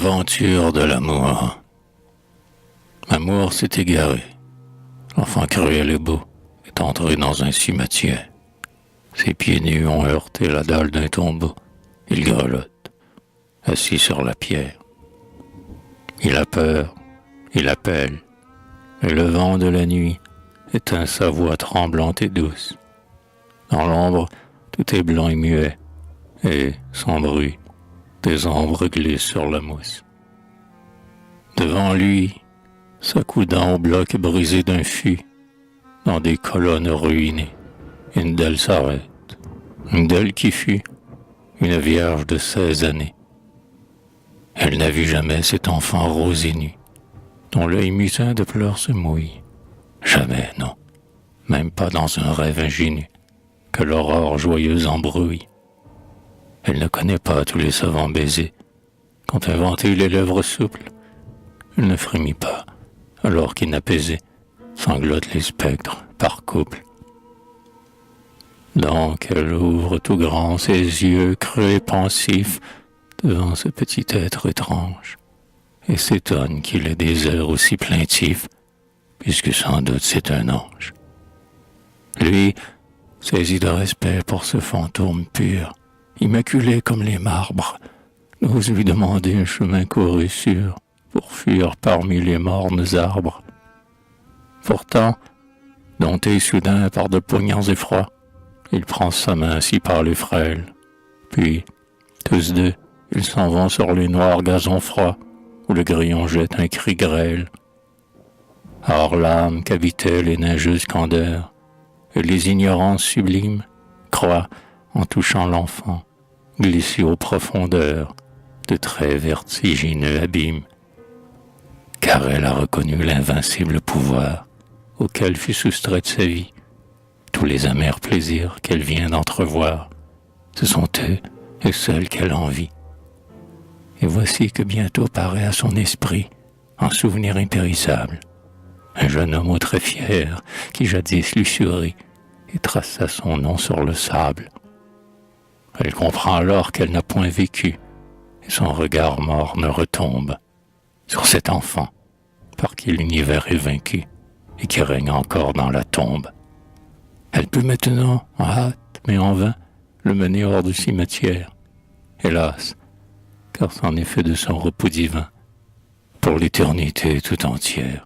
L'aventure de l'amour. L'amour s'est égaré. L'enfant cruel et beau est entré dans un cimetière. Ses pieds nus ont heurté la dalle d'un tombeau. Il grelotte, assis sur la pierre. Il a peur, il appelle, et le vent de la nuit éteint sa voix tremblante et douce. Dans l'ombre, tout est blanc et muet, et, sans bruit, des ombres glissent sur la mousse. Devant lui, s'accoudant au bloc brisé d'un fût, dans des colonnes ruinées, une d'elles s'arrête. Une d'elles qui fut une vierge de 16 années. Elle n'a vu jamais cet enfant rose et nu, dont l'œil mutin de pleurs se mouille. Jamais, non, même pas dans un rêve ingénu, que l'aurore joyeuse embrouille. Elle ne connaît pas tous les savants baisers, qu'ont inventés les lèvres souples. Elle ne frémit pas, alors qu'inapaisés sanglotent les spectres par couple. Donc elle ouvre tout grand ses yeux creux et pensifs devant ce petit être étrange, et s'étonne qu'il ait des airs aussi plaintifs, puisque sans doute c'est un ange. Lui, saisi de respect pour ce fantôme pur, immaculé comme les marbres, n'ose lui demander un chemin couru sûr pour fuir parmi les mornes arbres. Pourtant, dompté soudain par de poignants effrois, il prend sa main si par les frêles, puis, tous deux, ils s'en vont sur les noirs gazons froids, où le grillon jette un cri grêle. Or l'âme qu'habitaient les neigeuses candeurs, et les ignorances sublimes, croient, en touchant l'enfant, glisser aux profondeurs de très vertigineux abîmes. Car elle a reconnu l'invincible pouvoir auquel fut soustraite sa vie. Tous les amers plaisirs qu'elle vient d'entrevoir, ce sont eux et seuls qu'elle envie. Et voici que bientôt paraît à son esprit, en souvenir impérissable, un jeune homme au trait fier qui jadis lui sourit et traça son nom sur le sable. Elle comprend alors qu'elle n'a point vécu, et son regard morne retombe sur cet enfant par qui l'univers est vaincu et qui règne encore dans la tombe. Elle peut maintenant, en hâte, mais en vain, le mener hors du cimetière. Hélas, car c'en est fait de son repos divin, pour l'éternité tout entière.